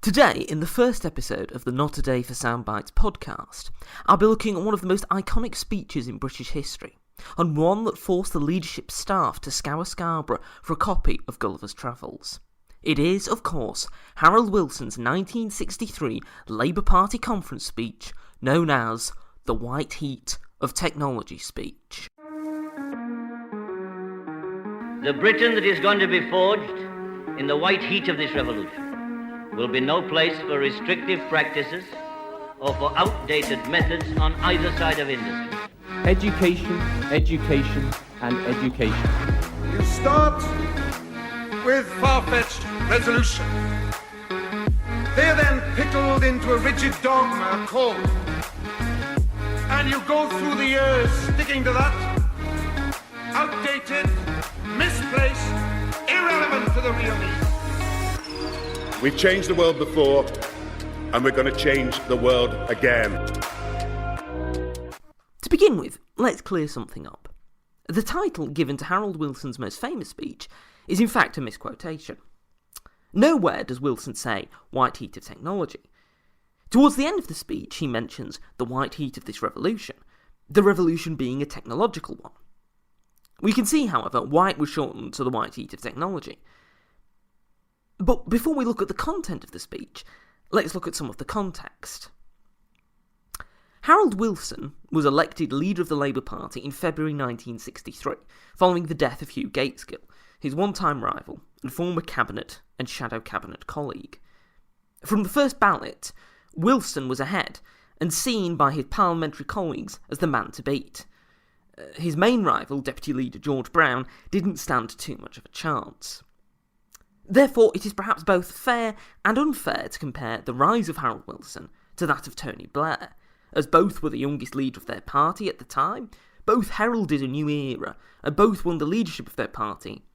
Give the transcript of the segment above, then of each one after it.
Today, in the first episode of the Not a Day for Soundbites podcast, I'll be looking at one of the most iconic speeches in British history, and one that forced the leadership staff to scour Scarborough for a copy of Gulliver's Travels. It is, of course, Harold Wilson's 1963 Labour Party conference speech, known as the White Heat of Technology speech. The Britain that is going to be forged in the white heat of this revolution will be no place for restrictive practices or for outdated methods on either side of industry. Education, education, and education. You start with far-fetched resolution. They are then pickled into a rigid dogma called. And you go through the years sticking to that. Outdated, misplaced, irrelevant to the real needs. We've changed the world before, and we're going to change the world again. To begin with, let's clear something up. The title given to Harold Wilson's most famous speech is in fact a misquotation. Nowhere does Wilson say white heat of technology. Towards the end of the speech, he mentions the white heat of this revolution, the revolution being a technological one. We can see, however, why it was shortened to the white heat of technology. But before we look at the content of the speech, let's look at some of the context. Harold Wilson was elected leader of the Labour Party in February 1963, following the death of Hugh Gaitskell, his one-time rival and former cabinet and shadow cabinet colleague. From the first ballot, Wilson was ahead and seen by his parliamentary colleagues as the man to beat. His main rival, Deputy Leader George Brown, didn't stand too much of a chance. Therefore, it is perhaps both fair and unfair to compare the rise of Harold Wilson to that of Tony Blair, as both were the youngest leader of their party at the time, both heralded a new era, and both won the leadership of their party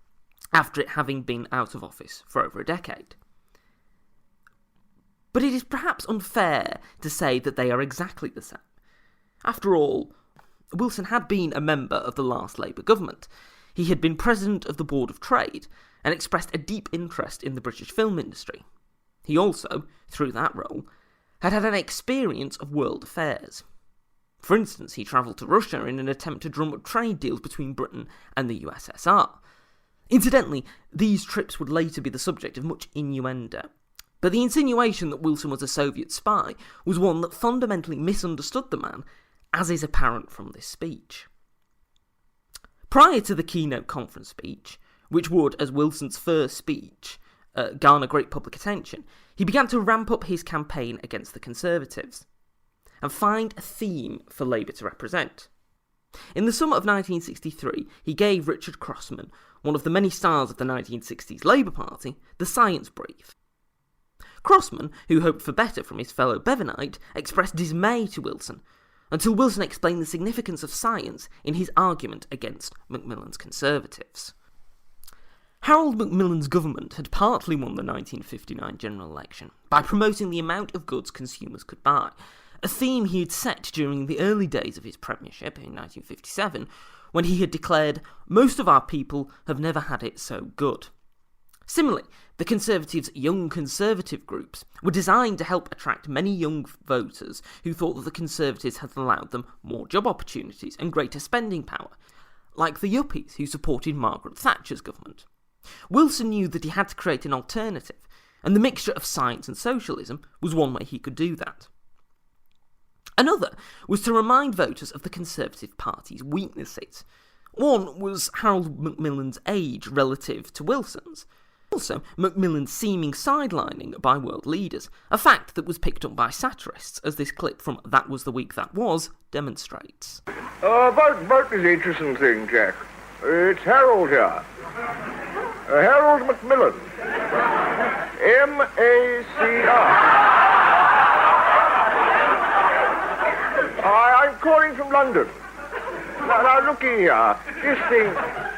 after it having been out of office for over a decade. But it is perhaps unfair to say that they are exactly the same. After all, Wilson had been a member of the last Labour government. He had been president of the Board of Trade and expressed a deep interest in the British film industry. He also, through that role, had had an experience of world affairs. For instance, he travelled to Russia in an attempt to drum up trade deals between Britain and the USSR. Incidentally, these trips would later be the subject of much innuendo, but the insinuation that Wilson was a Soviet spy was one that fundamentally misunderstood the man, as is apparent from this speech. Prior to the keynote conference speech, which would, as Wilson's first speech, garner great public attention, he began to ramp up his campaign against the Conservatives and find a theme for Labour to represent. In the summer of 1963, he gave Richard Crossman, one of the many stars of the 1960s Labour Party, the science brief. Crossman, who hoped for better from his fellow Bevanite, expressed dismay to Wilson, until Wilson explained the significance of science in his argument against Macmillan's Conservatives. Harold Macmillan's government had partly won the 1959 general election by promoting the amount of goods consumers could buy, a theme he had set during the early days of his premiership in 1957, when he had declared, "Most of our people have never had it so good." Similarly, the Conservatives' young conservative groups were designed to help attract many young voters who thought that the Conservatives had allowed them more job opportunities and greater spending power, like the yuppies who supported Margaret Thatcher's government. Wilson knew that he had to create an alternative, and the mixture of science and socialism was one way he could do that. Another was to remind voters of the Conservative Party's weaknesses. One was Harold Macmillan's age relative to Wilson's. Also, Macmillan's seeming sidelining by world leaders, a fact that was picked up by satirists, as this clip from That Was the Week That Was demonstrates. About this interesting thing, Jack. It's Harold here. Harold Macmillan. M-A-C-R. I'm calling from London. Now, looky here. This thing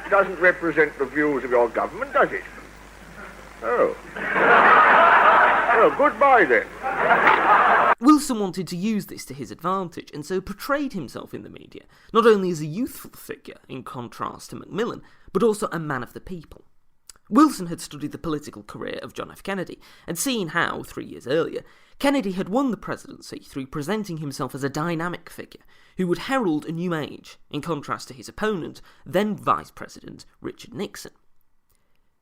doesn't represent the views of your government, does it? Oh. Well, goodbye then. Wilson wanted to use this to his advantage, and so portrayed himself in the media, not only as a youthful figure, in contrast to Macmillan, but also a man of the people. Wilson had studied the political career of John F. Kennedy and seen how, 3 years earlier, Kennedy had won the presidency through presenting himself as a dynamic figure who would herald a new age, in contrast to his opponent, then Vice President Richard Nixon.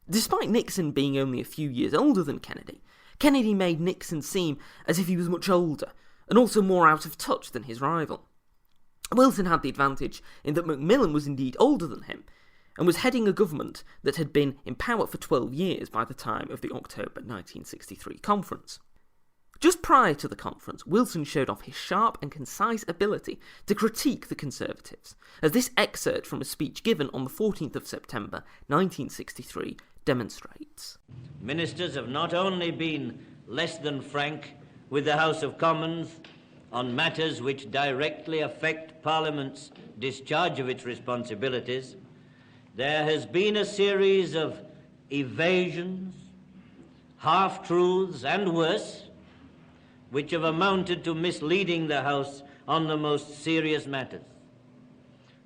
Despite Nixon being only a few years older than Kennedy, Kennedy made Nixon seem as if he was much older and also more out of touch than his rival. Wilson had the advantage in that Macmillan was indeed older than him, and was heading a government that had been in power for 12 years by the time of the October 1963 conference. Just prior to the conference, Wilson showed off his sharp and concise ability to critique the Conservatives, as this excerpt from a speech given on the 14th of September 1963 demonstrates. Ministers have not only been less than frank with the House of Commons on matters which directly affect Parliament's discharge of its responsibilities, there has been a series of evasions, half-truths and worse, which have amounted to misleading the House on the most serious matters.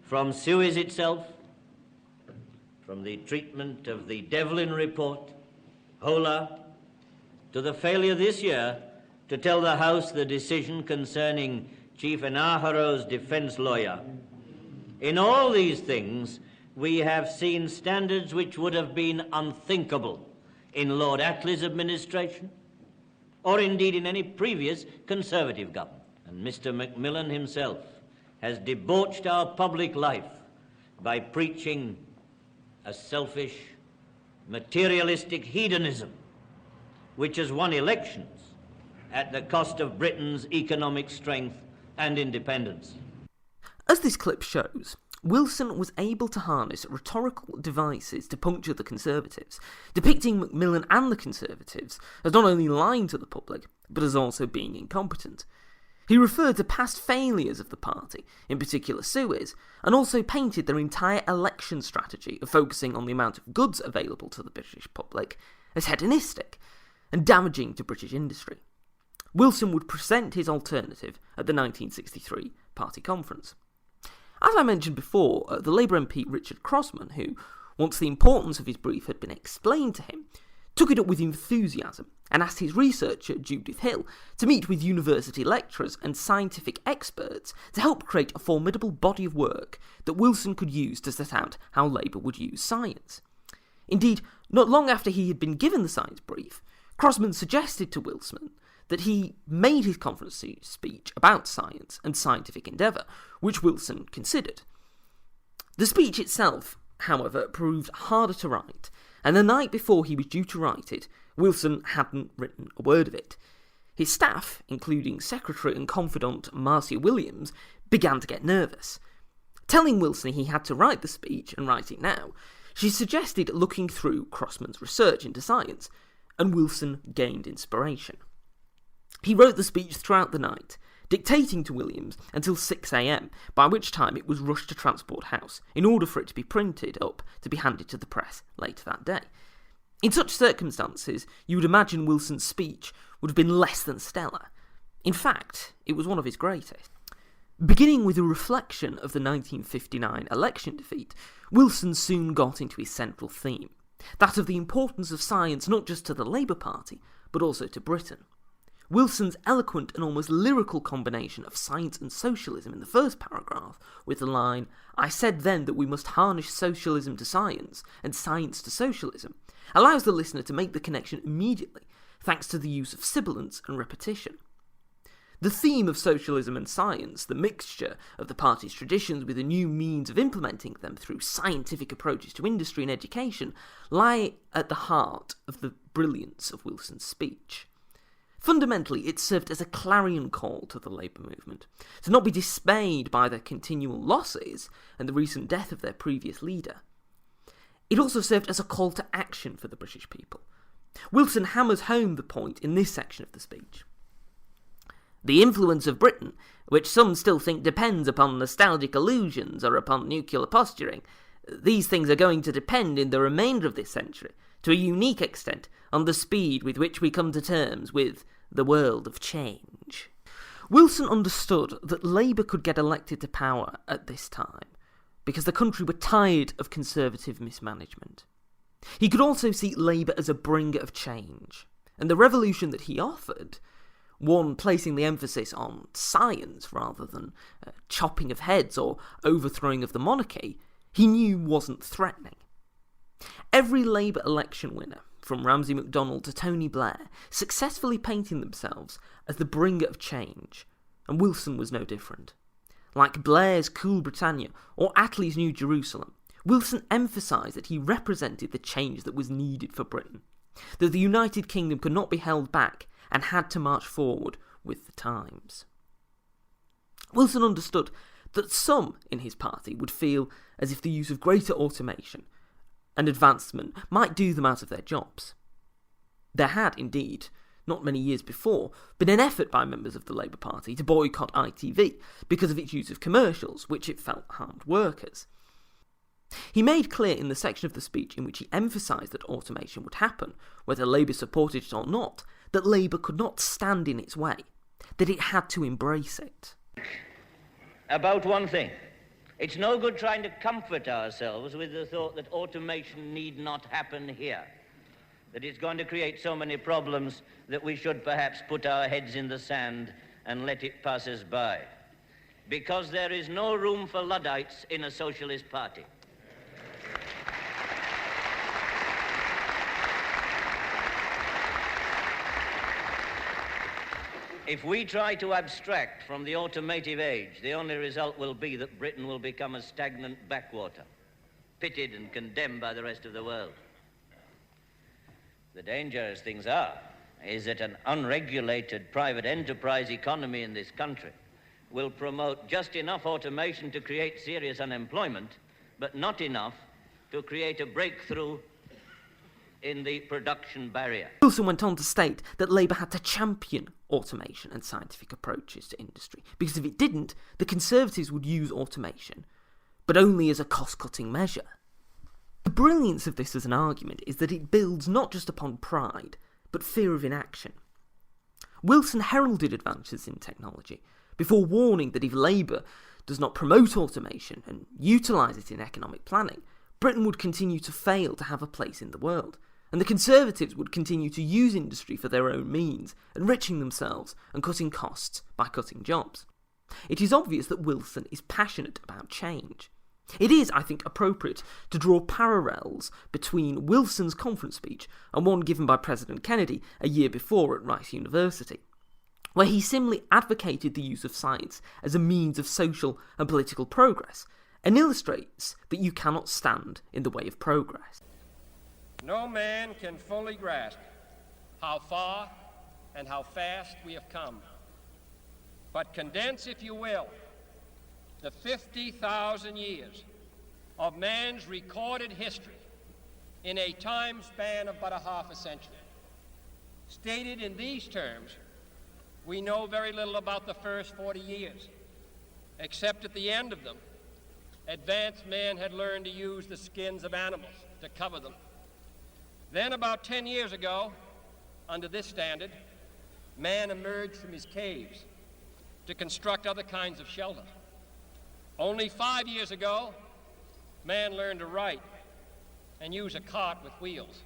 From Suez itself, from the treatment of the Devlin report, Hola, to the failure this year to tell the House the decision concerning Chief Enaharo's defense lawyer. In all these things, we have seen standards which would have been unthinkable in Lord Attlee's administration, or indeed in any previous Conservative government. And Mr. Macmillan himself has debauched our public life by preaching a selfish, materialistic hedonism, which has won elections at the cost of Britain's economic strength and independence. As this clip shows, Wilson was able to harness rhetorical devices to puncture the Conservatives, depicting Macmillan and the Conservatives as not only lying to the public, but as also being incompetent. He referred to past failures of the party, in particular Suez, and also painted their entire election strategy of focusing on the amount of goods available to the British public as hedonistic and damaging to British industry. Wilson would present his alternative at the 1963 party conference. As I mentioned before, the Labour MP Richard Crossman, who, once the importance of his brief had been explained to him, took it up with enthusiasm and asked his researcher, Judith Hill, to meet with university lecturers and scientific experts to help create a formidable body of work that Wilson could use to set out how Labour would use science. Indeed, not long after he had been given the science brief, Crossman suggested to Wilson that he made his conference speech about science and scientific endeavour, which Wilson considered. The speech itself, however, proved harder to write, and the night before he was due to write it, Wilson hadn't written a word of it. His staff, including secretary and confidant Marcia Williams, began to get nervous. Telling Wilson he had to write the speech, and write it now, she suggested looking through Crossman's research into science, and Wilson gained inspiration. He wrote the speech throughout the night, dictating to Williams until 6 a.m, by which time it was rushed to Transport House, in order for it to be printed up to be handed to the press later that day. In such circumstances, you would imagine Wilson's speech would have been less than stellar. In fact, it was one of his greatest. Beginning with a reflection of the 1959 election defeat, Wilson soon got into his central theme, that of the importance of science not just to the Labour Party, but also to Britain. Wilson's eloquent and almost lyrical combination of science and socialism in the first paragraph, with the line, "I said then that we must harness socialism to science, and science to socialism," allows the listener to make the connection immediately, thanks to the use of sibilance and repetition. The theme of socialism and science, the mixture of the party's traditions with a new means of implementing them through scientific approaches to industry and education, lie at the heart of the brilliance of Wilson's speech. Fundamentally, it served as a clarion call to the Labour movement, to not be dismayed by their continual losses and the recent death of their previous leader. It also served as a call to action for the British people. Wilson hammers home the point in this section of the speech. The influence of Britain, which some still think depends upon nostalgic illusions or upon nuclear posturing, these things are going to depend in the remainder of this century, to a unique extent, on the speed with which we come to terms with the world of change. Wilson understood that Labour could get elected to power at this time because the country were tired of Conservative mismanagement. He could also see Labour as a bringer of change, and the revolution that he offered, one placing the emphasis on science rather than chopping of heads or overthrowing of the monarchy, he knew wasn't threatening. Every Labour election winner, from Ramsay MacDonald to Tony Blair, successfully painting themselves as the bringer of change, and Wilson was no different. Like Blair's Cool Britannia or Attlee's New Jerusalem, Wilson emphasised that he represented the change that was needed for Britain, that the United Kingdom could not be held back and had to march forward with the times. Wilson understood that some in his party would feel as if the use of greater automation and advancement might do them out of their jobs. There had, indeed, not many years before, been an effort by members of the Labour Party to boycott ITV because of its use of commercials, which it felt harmed workers. He made clear in the section of the speech in which he emphasised that automation would happen, whether Labour supported it or not, that Labour could not stand in its way, that it had to embrace it. About one thing. It's no good trying to comfort ourselves with the thought that automation need not happen here, that it's going to create so many problems that we should perhaps put our heads in the sand and let it pass us by, because there is no room for Luddites in a socialist party. If we try to abstract from the automotive age, the only result will be that Britain will become a stagnant backwater, pitied and condemned by the rest of the world. The danger, as things are, is that an unregulated private enterprise economy in this country will promote just enough automation to create serious unemployment, but not enough to create a breakthrough in the production barrier. Wilson went on to state that Labour had to champion automation and scientific approaches to industry, because if it didn't, the Conservatives would use automation, but only as a cost-cutting measure. The brilliance of this as an argument is that it builds not just upon pride, but fear of inaction. Wilson heralded advances in technology, before warning that if Labour does not promote automation and utilise it in economic planning, Britain would continue to fail to have a place in the world, and the Conservatives would continue to use industry for their own means, enriching themselves and cutting costs by cutting jobs. It is obvious that Wilson is passionate about change. It is, I think, appropriate to draw parallels between Wilson's conference speech and one given by President Kennedy a year before at Rice University, where he similarly advocated the use of science as a means of social and political progress, and illustrates that you cannot stand in the way of progress. No man can fully grasp how far and how fast we have come. But condense, if you will, the 50,000 years of man's recorded history in a time span of but a half a century. Stated in these terms, we know very little about the first 40 years, except at the end of them, advanced man had learned to use the skins of animals to cover them. Then about 10 years ago, under this standard, man emerged from his caves to construct other kinds of shelter. Only 5 years ago, man learned to write and use a cart with wheels.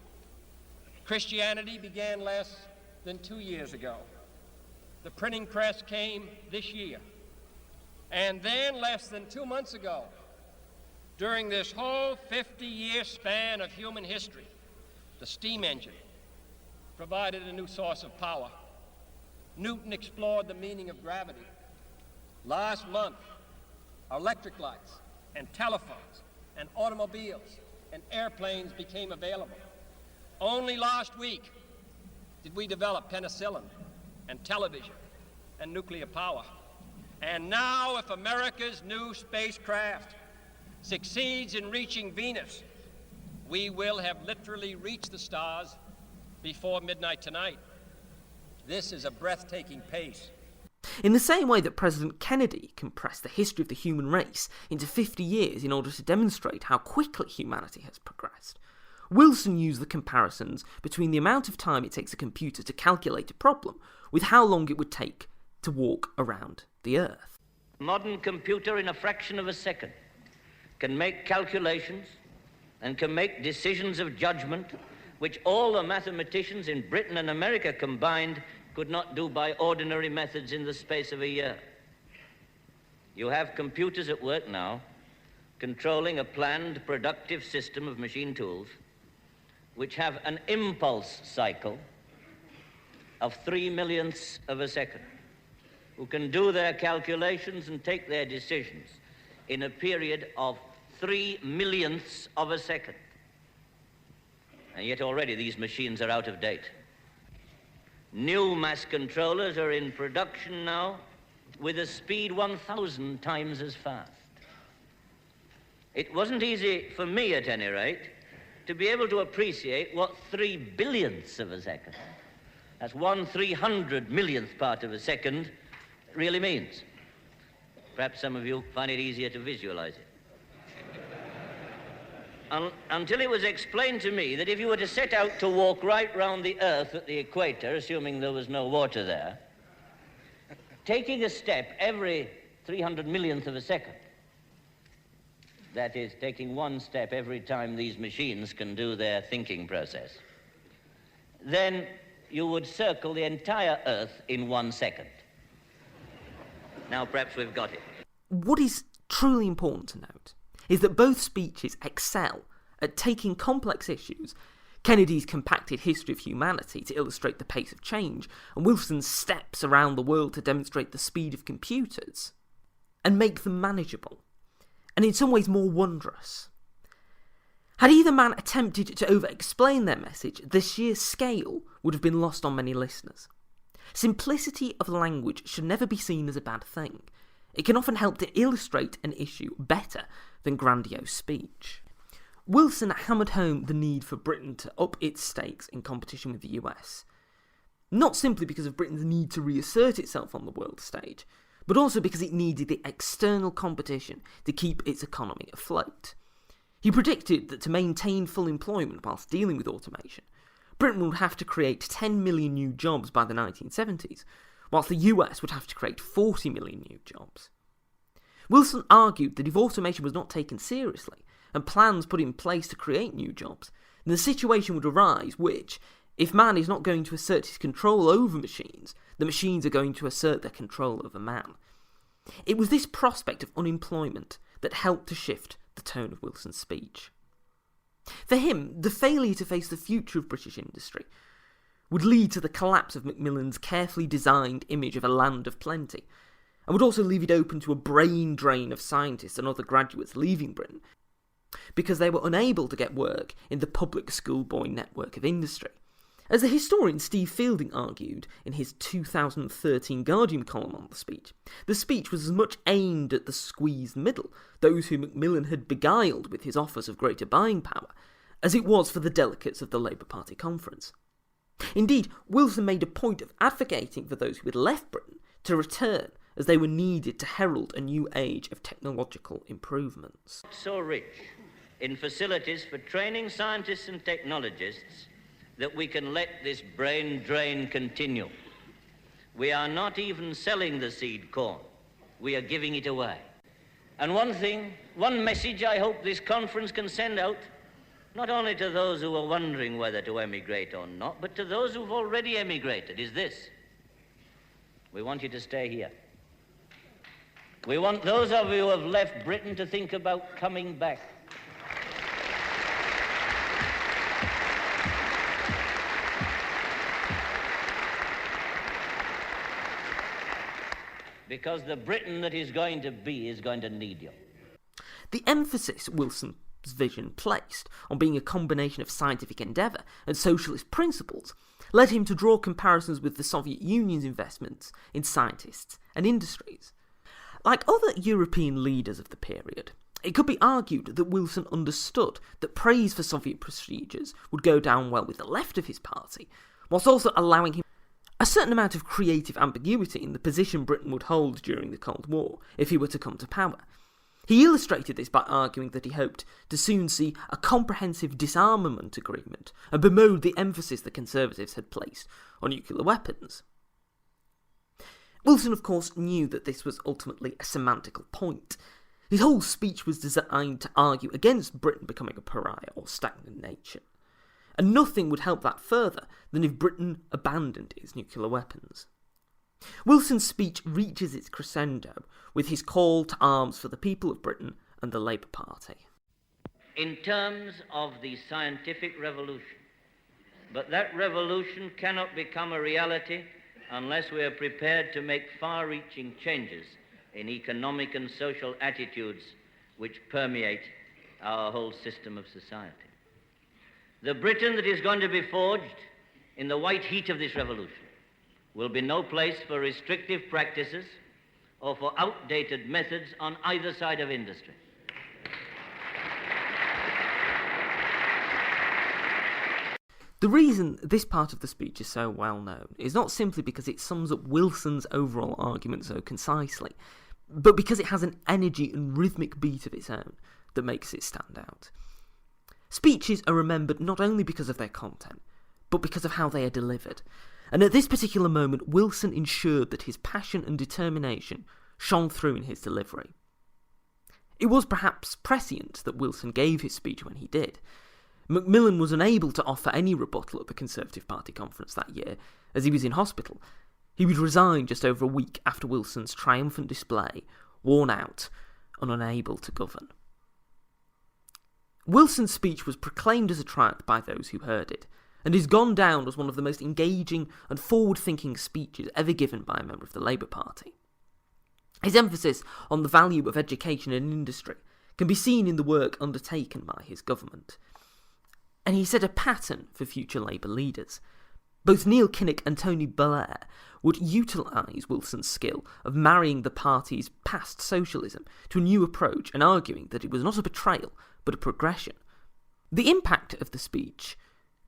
Christianity began less than 2 years ago. The printing press came this year. And then less than 2 months ago, during this whole 50-year span of human history, the steam engine provided a new source of power. Newton explored the meaning of gravity. Last month, electric lights and telephones and automobiles and airplanes became available. Only last week did we develop penicillin and television and nuclear power. And now, if America's new spacecraft succeeds in reaching Venus, we will have literally reached the stars before midnight tonight. This is a breathtaking pace. In the same way that President Kennedy compressed the history of the human race into 50 years in order to demonstrate how quickly humanity has progressed, Wilson used the comparisons between the amount of time it takes a computer to calculate a problem with how long it would take to walk around the Earth. Modern computer, in a fraction of a second, can make calculations and can make decisions of judgment which all the mathematicians in Britain and America combined could not do by ordinary methods in the space of a year. You have computers at work now controlling a planned productive system of machine tools which have an impulse cycle of 3/millionths of a second, who can do their calculations and take their decisions in a period of 3/millionths of a second. And yet already these machines are out of date. New mass controllers are in production now with a speed 1,000 times as fast. It wasn't easy for me, at any rate, to be able to appreciate what 3/billionths of a second, that's 1/300 millionth part of a second, really means. Perhaps some of you find it easier to visualize it. Until it was explained to me that if you were to set out to walk right round the Earth at the equator, assuming there was no water there, taking a step every 300 millionth of a second, that is, taking one step every time these machines can do their thinking process, then you would circle the entire Earth in 1 second. Now perhaps we've got it. What is truly important to note is that both speeches excel at taking complex issues, Kennedy's compacted history of humanity to illustrate the pace of change, and Wilson's steps around the world to demonstrate the speed of computers, and make them manageable, and in some ways more wondrous. Had either man attempted to over-explain their message, the sheer scale would have been lost on many listeners. Simplicity of language should never be seen as a bad thing. It can often help to illustrate an issue better than grandiose speech. Wilson hammered home the need for Britain to up its stakes in competition with the US. Not simply because of Britain's need to reassert itself on the world stage, but also because it needed the external competition to keep its economy afloat. He predicted that to maintain full employment whilst dealing with automation, Britain would have to create 10 million new jobs by the 1970s, whilst the US would have to create 40 million new jobs. Wilson argued that if automation was not taken seriously, and plans put in place to create new jobs, then the situation would arise which, if man is not going to assert his control over machines, the machines are going to assert their control over man. It was this prospect of unemployment that helped to shift the tone of Wilson's speech. For him, the failure to face the future of British industry would lead to the collapse of Macmillan's carefully designed image of a land of plenty, and would also leave it open to a brain drain of scientists and other graduates leaving Britain, because they were unable to get work in the public schoolboy network of industry. As the historian Steve Fielding argued in his 2013 Guardian column on the speech was as much aimed at the squeezed middle, those who Macmillan had beguiled with his offers of greater buying power, as it was for the delegates of the Labour Party conference. Indeed, Wilson made a point of advocating for those who had left Britain to return, as they were needed to herald a new age of technological improvements. So rich in facilities for training scientists and technologists that we can let this brain drain continue. We are not even selling the seed corn. We are giving it away. And one message I hope this conference can send out, not only to those who are wondering whether to emigrate or not, but to those who've already emigrated, is this: we want you to stay here. We want those of you who have left Britain to think about coming back. Because the Britain that is going to be is going to need you. The emphasis Wilson's vision placed on being a combination of scientific endeavour and socialist principles led him to draw comparisons with the Soviet Union's investments in scientists and industries. Like other European leaders of the period, it could be argued that Wilson understood that praise for Soviet procedures would go down well with the left of his party, whilst also allowing him a certain amount of creative ambiguity in the position Britain would hold during the Cold War if he were to come to power. He illustrated this by arguing that he hoped to soon see a comprehensive disarmament agreement and bemoaned the emphasis the Conservatives had placed on nuclear weapons. Wilson, of course, knew that this was ultimately a semantical point. His whole speech was designed to argue against Britain becoming a pariah or stagnant nation. And nothing would help that further than if Britain abandoned its nuclear weapons. Wilson's speech reaches its crescendo with his call to arms for the people of Britain and the Labour Party. In terms of the scientific revolution, but that revolution cannot become a reality unless we are prepared to make far-reaching changes in economic and social attitudes which permeate our whole system of society. The Britain that is going to be forged in the white heat of this revolution will be no place for restrictive practices or for outdated methods on either side of industry. The reason this part of the speech is so well known is not simply because it sums up Wilson's overall argument so concisely, but because it has an energy and rhythmic beat of its own that makes it stand out. Speeches are remembered not only because of their content, but because of how they are delivered, and at this particular moment Wilson ensured that his passion and determination shone through in his delivery. It was perhaps prescient that Wilson gave his speech when he did. Macmillan was unable to offer any rebuttal at the Conservative Party conference that year, as he was in hospital. He would resign just over a week after Wilson's triumphant display, worn out and unable to govern. Wilson's speech was proclaimed as a triumph by those who heard it, and has gone down as one of the most engaging and forward-thinking speeches ever given by a member of the Labour Party. His emphasis on the value of education and industry can be seen in the work undertaken by his government. And he set a pattern for future Labour leaders. Both Neil Kinnock and Tony Blair would utilise Wilson's skill of marrying the party's past socialism to a new approach and arguing that it was not a betrayal but a progression. The impact of the speech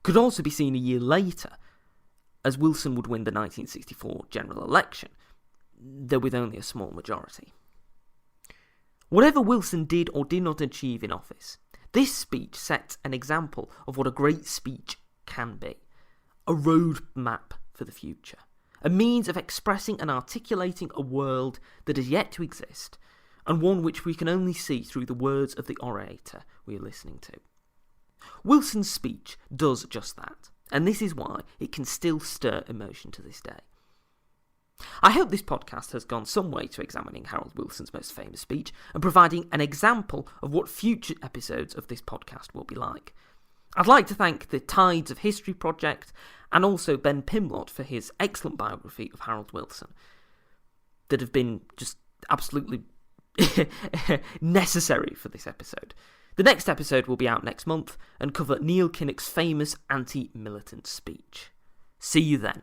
could also be seen a year later, as Wilson would win the 1964 general election, though with only a small majority. Whatever Wilson did or did not achieve in office, this speech sets an example of what a great speech can be. A road map for the future. A means of expressing and articulating a world that is yet to exist, and one which we can only see through the words of the orator we are listening to. Wilson's speech does just that, and this is why it can still stir emotion to this day. I hope this podcast has gone some way to examining Harold Wilson's most famous speech and providing an example of what future episodes of this podcast will be like. I'd like to thank the Tides of History project and also Ben Pimlott for his excellent biography of Harold Wilson that have been just absolutely necessary for this episode. The next episode will be out next month and cover Neil Kinnock's famous anti-militant speech. See you then.